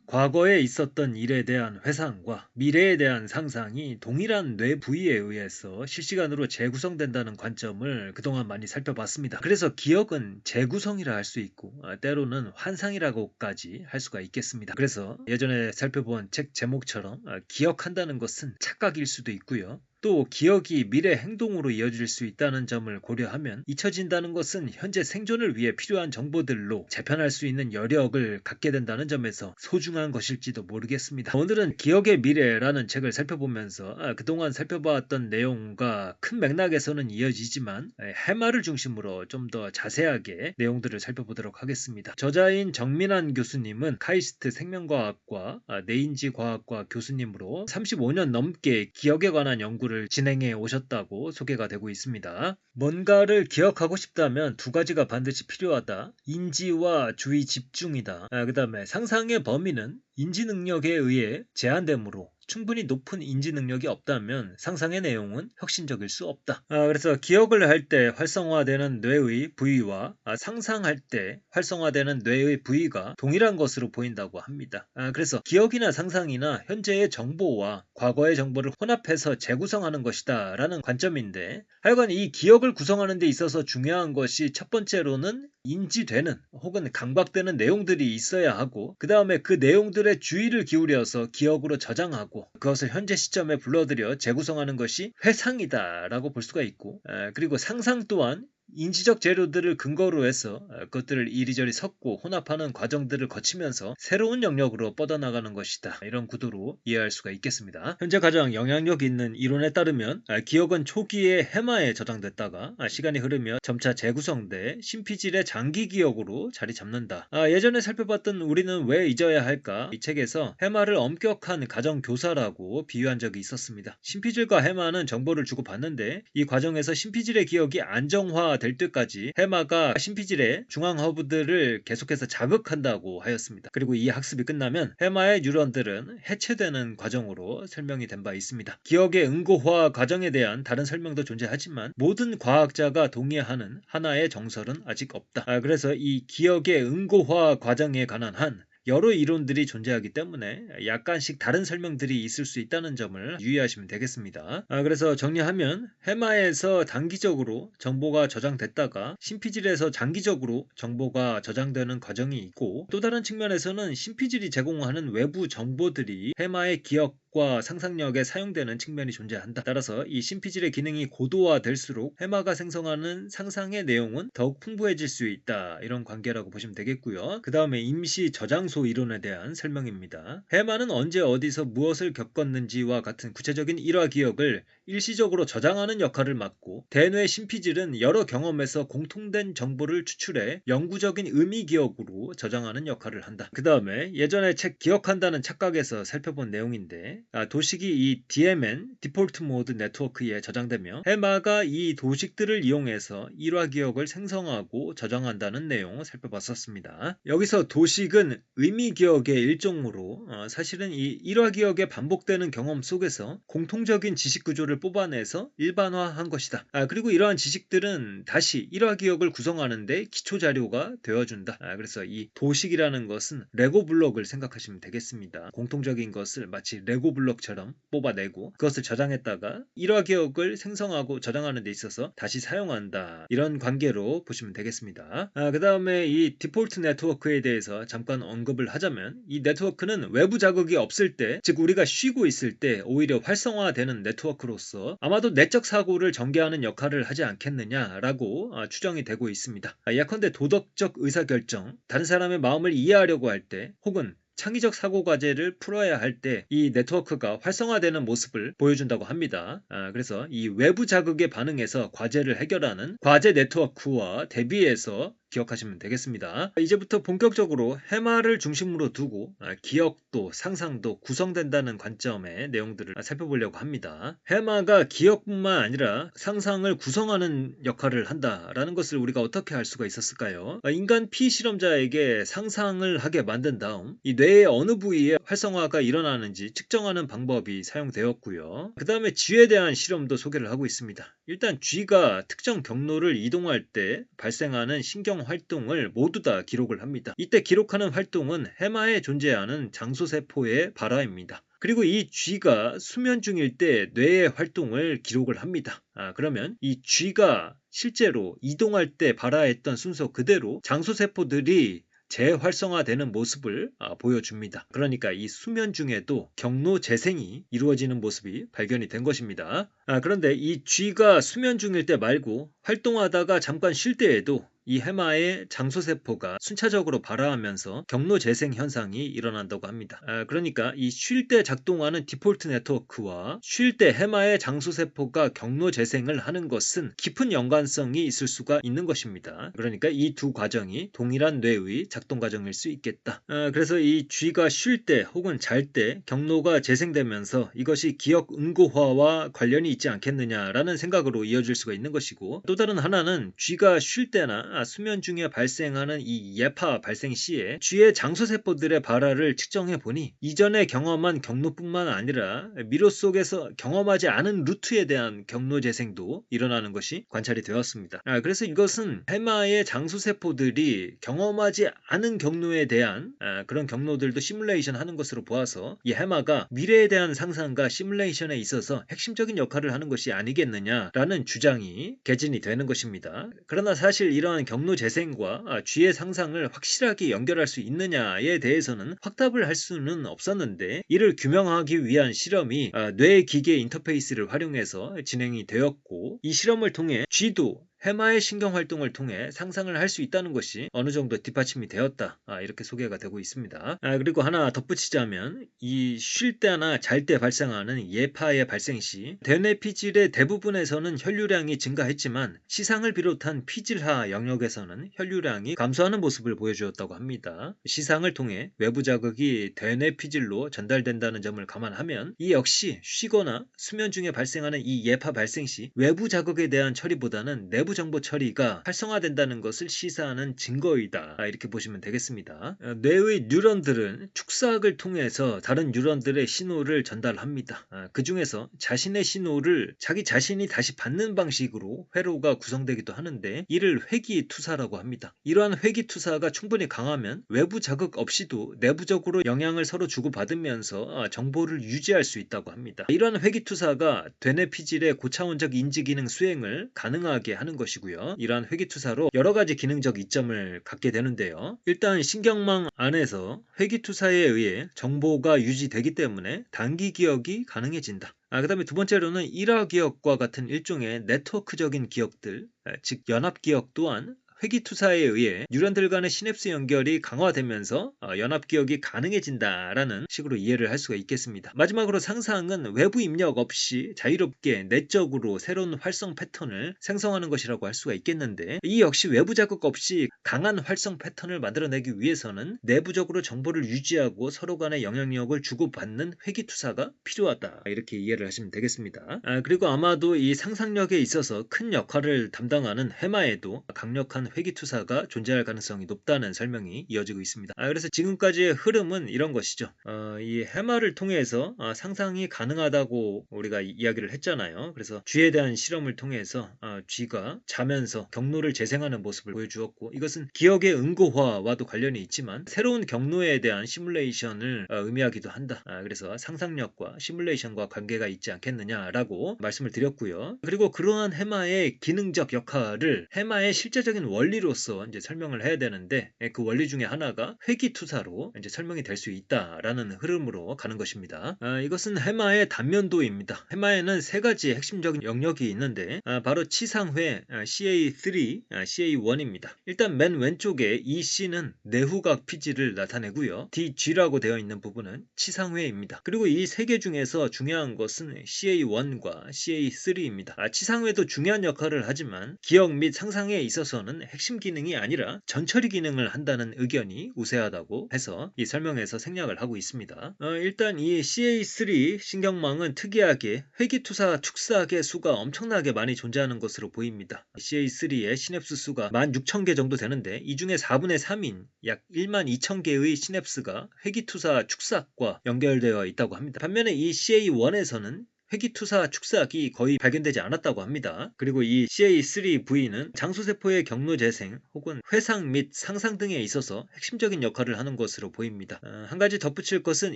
과거에 있었던 일에 대한 회상과 미래에 대한 상상이 동일한 뇌 부위에 의해서 실시간으로 재구성된다는 관점을 그동안 많이 살펴봤습니다. 그래서 기억은 재구성이라 할 수 있고 때로는 환상이라고까지 할 수가 있겠습니다. 그래서 예전에 살펴본 책 제목처럼 기억한다는 것은 착각일 수도 있고요. 또 기억이 미래 행동으로 이어질 수 있다는 점을 고려하면 잊혀진다는 것은 현재 생존을 위해 필요한 정보들로 재편할 수 있는 여력을 갖게 된다는 점에서 소중한 것일지도 모르겠습니다. 오늘은 기억의 미래라는 책을 살펴보면서 그동안 살펴봤던 내용과 큰 맥락에서는 이어지지만 해마를 중심으로 좀 더 자세하게 내용들을 살펴보도록 하겠습니다. 저자인 정민환 교수님은 카이스트 생명과학과 내인지과학과 교수님으로 35년 넘게 기억에 관한 연구를 진행해 오셨다고 소개가 되고 있습니다. 뭔가를 기억하고 싶다면 두 가지가 반드시 필요하다. 인지와 주의 집중이다. 그 다음에 상상의 범위는 인지 능력에 의해 제한되므로 충분히 높은 인지 능력이 없다면 상상의 내용은 혁신적일 수 없다. 그래서 기억을 할 때 활성화되는 뇌의 부위와 상상할 때 활성화되는 뇌의 부위가 동일한 것으로 보인다고 합니다. 그래서 기억이나 상상이나 현재의 정보와 과거의 정보를 혼합해서 재구성하는 것이다 라는 관점인데, 하여간 이 기억을 구성하는 데 있어서 중요한 것이 첫 번째로는 인지되는 혹은 강박되는 내용들이 있어야 하고, 그 다음에 그 내용들의 주의를 기울여서 기억으로 저장하고 그것을 현재 시점에 불러들여 재구성하는 것이 회상이다 라고 볼 수가 있고, 그리고 상상 또한 인지적 재료들을 근거로 해서 그것들을 이리저리 섞고 혼합하는 과정들을 거치면서 새로운 영역으로 뻗어나가는 것이다, 이런 구도로 이해할 수가 있겠습니다. 현재 가장 영향력 있는 이론에 따르면 기억은 초기에 해마에 저장됐다가 시간이 흐르며 점차 재구성돼 신피질의 장기 기억으로 자리 잡는다. 예전에 살펴봤던 우리는 왜 잊어야 할까? 이 책에서 해마를 엄격한 가정교사라고 비유한 적이 있었습니다. 신피질과 해마는 정보를 주고받는데 이 과정에서 신피질의 기억이 안정화 될 때까지 해마가 신피질의 중앙 허브들을 계속해서 자극한다고 하였습니다. 그리고 이 학습이 끝나면 해마의 뉴런들은 해체되는 과정으로 설명이 된 바 있습니다. 기억의 응고화 과정에 대한 다른 설명도 존재하지만 모든 과학자가 동의하는 하나의 정설은 아직 없다. 그래서 이 기억의 응고화 과정에 관한 한 여러 이론들이 존재하기 때문에 약간씩 다른 설명들이 있을 수 있다는 점을 유의하시면 되겠습니다. 그래서 정리하면 해마에서 단기적으로 정보가 저장됐다가 신피질에서 장기적으로 정보가 저장되는 과정이 있고, 또 다른 측면에서는 신피질이 제공하는 외부 정보들이 해마의 기억과 상상력에 사용되는 측면이 존재한다. 따라서 이 신피질의 기능이 고도화될수록 해마가 생성하는 상상의 내용은 더욱 풍부해질 수 있다, 이런 관계라고 보시면 되겠고요. 그 다음에 임시 저장소 이론에 대한 설명입니다. 해마는 언제 어디서 무엇을 겪었는지와 같은 구체적인 일화 기억을 일시적으로 저장하는 역할을 맡고, 대뇌 신피질은 여러 경험에서 공통된 정보를 추출해 영구적인 의미 기억으로 저장하는 역할을 한다. 그 다음에 예전에 책 기억한다는 착각에서 살펴본 내용인데, 도식이 이 DMN 디폴트 모드 네트워크에 저장되며 해마가 이 도식들을 이용해서 일화 기억을 생성하고 저장한다는 내용을 살펴봤었습니다. 여기서 도식은 의미 기억의 일종으로 사실은 이 일화 기억의 반복되는 경험 속에서 공통적인 지식 구조를 뽑아내서 일반화한 것이다. 그리고 이러한 지식들은 다시 일화 기억을 구성하는데 기초 자료가 되어준다. 그래서 이 도식이라는 것은 레고 블록을 생각하시면 되겠습니다. 공통적인 것을 마치 레고 블록처럼 뽑아내고 그것을 저장했다가 일화 기억을 생성하고 저장하는 데 있어서 다시 사용한다, 이런 관계로 보시면 되겠습니다. 그 다음에 이 디폴트 네트워크에 대해서 잠깐 언급을 하자면, 이 네트워크는 외부 자극이 없을 때, 즉 우리가 쉬고 있을 때 오히려 활성화되는 네트워크로서 아마도 내적 사고를 전개하는 역할을 하지 않겠느냐라고 추정이 되고 있습니다. 예컨대 도덕적 의사결정, 다른 사람의 마음을 이해하려고 할 때, 혹은 창의적 사고 과제를 풀어야 할 때 이 네트워크가 활성화되는 모습을 보여준다고 합니다. 그래서 이 외부 자극에 반응해서 과제를 해결하는 과제 네트워크와 대비해서 기억하시면 되겠습니다. 이제부터 본격적으로 해마를 중심으로 두고 기억도 상상도 구성된다는 관점의 내용들을 살펴보려고 합니다. 해마가 기억뿐만 아니라 상상을 구성하는 역할을 한다라는 것을 우리가 어떻게 알 수가 있었을까요? 인간 피실험자에게 상상을 하게 만든 다음 이 뇌의 어느 부위에 활성화가 일어나는지 측정하는 방법이 사용되었고요. 그 다음에 쥐에 대한 실험도 소개를 하고 있습니다. 일단 쥐가 특정 경로를 이동할 때 발생하는 신경 신경 활동을 모두 다 기록을 합니다. 이때 기록하는 활동은 해마에 존재하는 장소세포의 발화입니다. 그리고 이 쥐가 수면 중일 때 뇌의 활동을 기록을 합니다. 그러면 이 쥐가 실제로 이동할 때 발화했던 순서 그대로 장소세포들이 재활성화되는 모습을 보여줍니다. 그러니까 이 수면 중에도 경로 재생이 이루어지는 모습이 발견이 된 것입니다. 그런데 이 쥐가 수면 중일 때 말고 활동하다가 잠깐 쉴 때에도 이 해마의 장소세포가 순차적으로 발화하면서 경로 재생 현상이 일어난다고 합니다. 그러니까 이 쉴 때 작동하는 디폴트 네트워크와 쉴 때 해마의 장소세포가 경로 재생을 하는 것은 깊은 연관성이 있을 수가 있는 것입니다. 그러니까 이 두 과정이 동일한 뇌의 작동 과정일 수 있겠다. 그래서 이 쥐가 쉴 때 혹은 잘 때 경로가 재생되면서 이것이 기억 응고화와 관련이 있지 않겠느냐라는 생각으로 이어질 수가 있는 것이고, 또 다른 하나는 쥐가 쉴 때나 수면 중에 발생하는 이 예파 발생 시에 쥐의 장소세포들의 발화를 측정해 보니 이전에 경험한 경로뿐만 아니라 미로 속에서 경험하지 않은 루트에 대한 경로 재생도 일어나는 것이 관찰이 되었습니다. 그래서 이것은 해마의 장소세포들이 경험하지 않은 경로에 대한 그런 경로들도 시뮬레이션 하는 것으로 보아서 이 해마가 미래에 대한 상상과 시뮬레이션에 있어서 핵심적인 역할을 하는 것이 아니겠느냐라는 주장이 개진이 되는 것입니다. 그러나 사실 이러한 경로 재생과 쥐의 상상을 확실하게 연결할 수 있느냐에 대해서는 확답을 할 수는 없었는데, 이를 규명하기 위한 실험이 뇌 기계 인터페이스를 활용해서 진행이 되었고, 이 실험을 통해 쥐도 해마의 신경활동을 통해 상상을 할 수 있다는 것이 어느 정도 뒷받침이 되었다, 이렇게 소개가 되고 있습니다. 그리고 하나 덧붙이자면 이 쉴 때나 잘 때 발생하는 예파의 발생 시 대뇌 피질의 대부분에서는 혈류량이 증가했지만 시상을 비롯한 피질하 영역에서는 혈류량이 감소하는 모습을 보여주었다고 합니다. 시상을 통해 외부 자극이 대뇌 피질로 전달된다는 점을 감안하면 이 역시 쉬거나 수면 중에 발생하는 이 예파 발생 시 외부 자극에 대한 처리보다는 내부 정보 처리가 활성화된다는 것을 시사하는 증거이다, 이렇게 보시면 되겠습니다. 뇌의 뉴런들은 축사학을 통해서 다른 뉴런들의 신호를 전달합니다. 그 중에서 자신의 신호를 자기 자신이 다시 받는 방식으로 회로가 구성되기도 하는데, 이를 회기투사라고 합니다. 이러한 회기투사가 충분히 강하면 외부 자극 없이도 내부적으로 영향을 서로 주고받으면서 정보를 유지할 수 있다고 합니다. 이러한 회기투사가 되뇌 피질의 고차원적 인지 기능 수행을 가능하게 하는 것이고요. 이러한 회기투사로 여러 가지 기능적 이점을 갖게 되는데요. 일단 신경망 안에서 회기투사에 의해 정보가 유지되기 때문에 단기 기억이 가능해진다. 그 다음에 두 번째로는 일화기억과 같은 일종의 네트워크적인 기억들, 즉 연합기억 또한 회기투사에 의해 뉴런들 간의 시냅스 연결이 강화되면서 연합기억이 가능해진다라는 식으로 이해를 할 수가 있겠습니다. 마지막으로 상상은 외부 입력 없이 자유롭게 내적으로 새로운 활성 패턴을 생성하는 것이라고 할 수가 있겠는데, 이 역시 외부 자극 없이 강한 활성 패턴을 만들어내기 위해서는 내부적으로 정보를 유지하고 서로 간의 영향력을 주고받는 회기투사가 필요하다, 이렇게 이해를 하시면 되겠습니다. 그리고 아마도 이 상상력에 있어서 큰 역할을 담당하는 해마에도 강력한 회기투사가 존재할 가능성이 높다는 설명이 이어지고 있습니다. 그래서 지금까지의 흐름은 이런 것이죠. 이 해마를 통해서 상상이 가능하다고 우리가 이야기를 했잖아요. 그래서 쥐에 대한 실험을 통해서 쥐가 자면서 경로를 재생하는 모습을 보여주었고, 이것은 기억의 응고화와도 관련이 있지만 새로운 경로에 대한 시뮬레이션을 의미하기도 한다. 그래서 상상력과 시뮬레이션과 관계가 있지 않겠느냐라고 말씀을 드렸고요. 그리고 그러한 해마의 기능적 역할을 해마의 실제적인 원리로서 이제 설명을 해야 되는데, 그 원리 중에 하나가 회기투사로 이제 설명이 될 수 있다라는 흐름으로 가는 것입니다. 이것은 해마의 단면도입니다. 해마에는 세 가지 핵심적인 영역이 있는데, 바로 치상회 CA3, CA1입니다. 일단 맨 왼쪽에 이 C는 내후각 피질을 나타내고요. DG라고 되어 있는 부분은 치상회입니다. 그리고 이 세 개 중에서 중요한 것은 CA1과 CA3입니다. 치상회도 중요한 역할을 하지만 기억 및 상상에 있어서는 핵심 기능이 아니라 전처리 기능을 한다는 의견이 우세하다고 해서 이 설명에서 생략을 하고 있습니다. 일단 이 CA3 신경망은 특이하게 회기투사 축사계 수가 엄청나게 많이 존재하는 것으로 보입니다. CA3의 시냅스 수가 16,000개 정도 되는데, 이 중에 4분의 3인 약 12,000개의 시냅스가 회기투사 축삭과 연결되어 있다고 합니다. 반면에 이 CA1에서는 회귀투사 축삭이 거의 발견되지 않았다고 합니다. 그리고 이 CA3V는 장소세포의 경로재생 혹은 회상 및 상상 등에 있어서 핵심적인 역할을 하는 것으로 보입니다. 한 가지 덧붙일 것은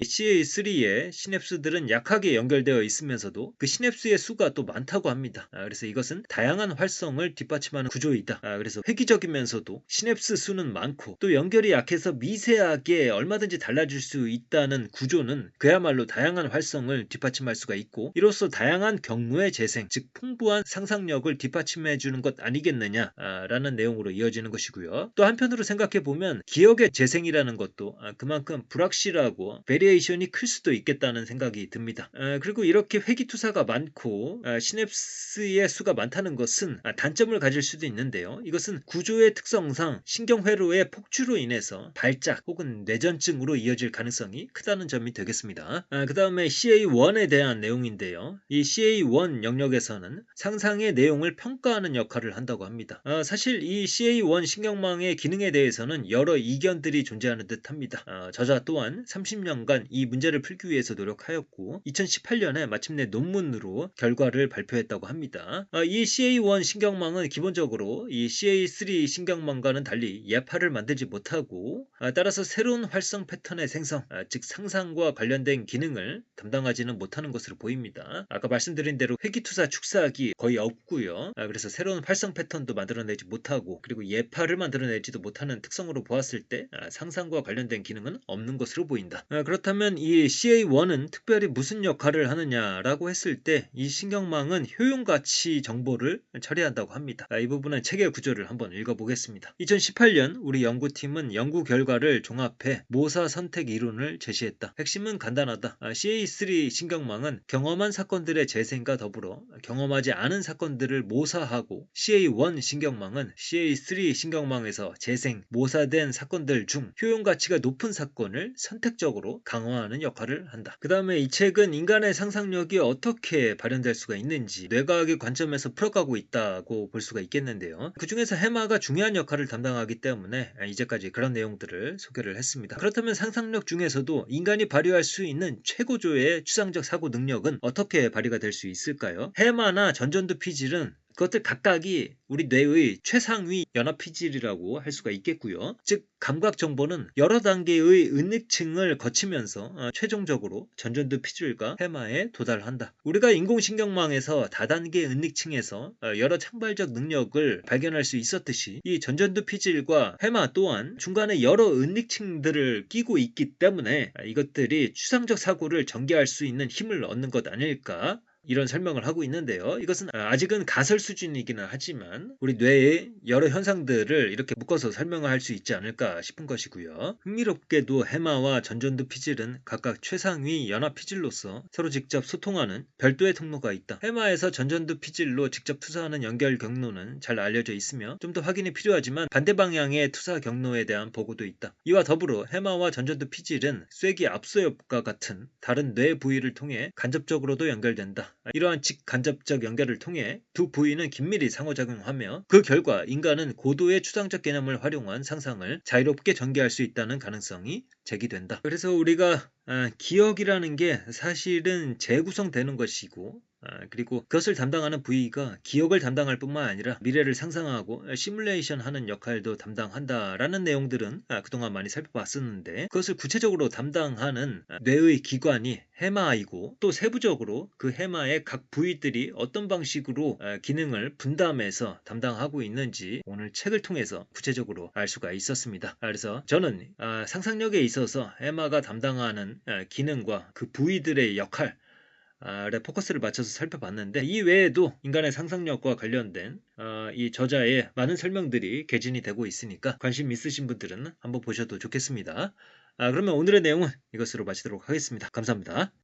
CA3의 시냅스들은 약하게 연결되어 있으면서도 그 시냅스의 수가 또 많다고 합니다. 그래서 이것은 다양한 활성을 뒷받침하는 구조이다. 그래서 획기적이면서도 시냅스 수는 많고 또 연결이 약해서 미세하게 얼마든지 달라질 수 있다는 구조는 그야말로 다양한 활성을 뒷받침할 수가 있고, 이로써 다양한 경로의 재생, 즉 풍부한 상상력을 뒷받침해 주는 것 아니겠느냐라는 내용으로 이어지는 것이고요. 또 한편으로 생각해 보면 기억의 재생이라는 것도 그만큼 불확실하고 베리에이션이 클 수도 있겠다는 생각이 듭니다. 그리고 이렇게 회귀투사가 많고 시냅스의 수가 많다는 것은 단점을 가질 수도 있는데요. 이것은 구조의 특성상 신경회로의 폭주로 인해서 발작 혹은 뇌전증으로 이어질 가능성이 크다는 점이 되겠습니다. 그 다음에 CA1에 대한 내용인데요. 이 CA1 영역에서는 상상의 내용을 평가하는 역할을 한다고 합니다. 사실 이 CA1 신경망의 기능에 대해서는 여러 이견들이 존재하는 듯 합니다. 저자 또한 30년간 이 문제를 풀기 위해서 노력하였고 2018년에 마침내 논문으로 결과를 발표했다고 합니다. 이 CA1 신경망은 기본적으로 이 CA3 신경망과는 달리 예파를 만들지 못하고 따라서 새로운 활성 패턴의 생성, 즉 상상과 관련된 기능을 담당하지는 못하는 것으로 보입니다. 아까 말씀드린 대로 회귀투사 축삭이 거의 없고요. 그래서 새로운 활성 패턴도 만들어내지 못하고 그리고 예파를 만들어내지도 못하는 특성으로 보았을 때 상상과 관련된 기능은 없는 것으로 보인다. 그렇다면 이 CA1은 특별히 무슨 역할을 하느냐라고 했을 때 이 신경망은 효용가치 정보를 처리한다고 합니다. 이 부분은 체계 구조를 한번 읽어보겠습니다. 2018년 우리 연구팀은 연구 결과를 종합해 모사 선택 이론을 제시했다. 핵심은 간단하다. CA3 신경망은 경험한 사건들의 재생과 더불어 경험하지 않은 사건들을 모사하고 CA1 신경망은 CA3 신경망에서 재생, 모사된 사건들 중 효용가치가 높은 사건을 선택적으로 강화하는 역할을 한다. 그 다음에 이 책은 인간의 상상력이 어떻게 발현될 수가 있는지 뇌과학의 관점에서 풀어가고 있다고 볼 수가 있겠는데요. 그 중에서 해마가 중요한 역할을 담당하기 때문에 이제까지 그런 내용들을 소개를 했습니다. 그렇다면 상상력 중에서도 인간이 발휘할 수 있는 최고조의 추상적 사고 능력은 어떻게 발휘가 될 수 있을까요? 해마나 전전두 피질은 그것들 각각이 우리 뇌의 최상위 연합 피질이라고 할 수가 있겠고요. 즉 감각 정보는 여러 단계의 은닉층을 거치면서 최종적으로 전전두 피질과 해마에 도달한다. 우리가 인공신경망에서 다단계 은닉층에서 여러 창발적 능력을 발견할 수 있었듯이 이 전전두 피질과 해마 또한 중간에 여러 은닉층들을 끼고 있기 때문에 이것들이 추상적 사고를 전개할 수 있는 힘을 얻는 것 아닐까, 이런 설명을 하고 있는데요. 이것은 아직은 가설 수준이기는 하지만 우리 뇌의 여러 현상들을 이렇게 묶어서 설명을 할 수 있지 않을까 싶은 것이고요. 흥미롭게도 해마와 전전두 피질은 각각 최상위 연합 피질로서 서로 직접 소통하는 별도의 통로가 있다. 해마에서 전전두 피질로 직접 투사하는 연결 경로는 잘 알려져 있으며 좀 더 확인이 필요하지만 반대 방향의 투사 경로에 대한 보고도 있다. 이와 더불어 해마와 전전두 피질은 쐐기 압소엽과 같은 다른 뇌 부위를 통해 간접적으로도 연결된다. 이러한 직간접적 연결을 통해 두 부위는 긴밀히 상호작용하며 그 결과 인간은 고도의 추상적 개념을 활용한 상상을 자유롭게 전개할 수 있다는 가능성이 제기된다. 그래서 우리가 기억이라는 게 사실은 재구성되는 것이고 그리고 그것을 담당하는 부위가 기억을 담당할 뿐만 아니라 미래를 상상하고 시뮬레이션 하는 역할도 담당한다라는 내용들은 그동안 많이 살펴봤었는데, 그것을 구체적으로 담당하는 뇌의 기관이 해마이고 또 세부적으로 그 해마의 각 부위들이 어떤 방식으로 기능을 분담해서 담당하고 있는지 오늘 책을 통해서 구체적으로 알 수가 있었습니다. 그래서 저는 상상력에 있어서 해마가 담당하는 기능과 그 부위들의 역할 에 포커스를 맞춰서 살펴봤는데, 이 외에도 인간의 상상력과 관련된 이 저자의 많은 설명들이 개진이 되고 있으니까 관심 있으신 분들은 한번 보셔도 좋겠습니다. 그러면 오늘의 내용은 이것으로 마치도록 하겠습니다. 감사합니다.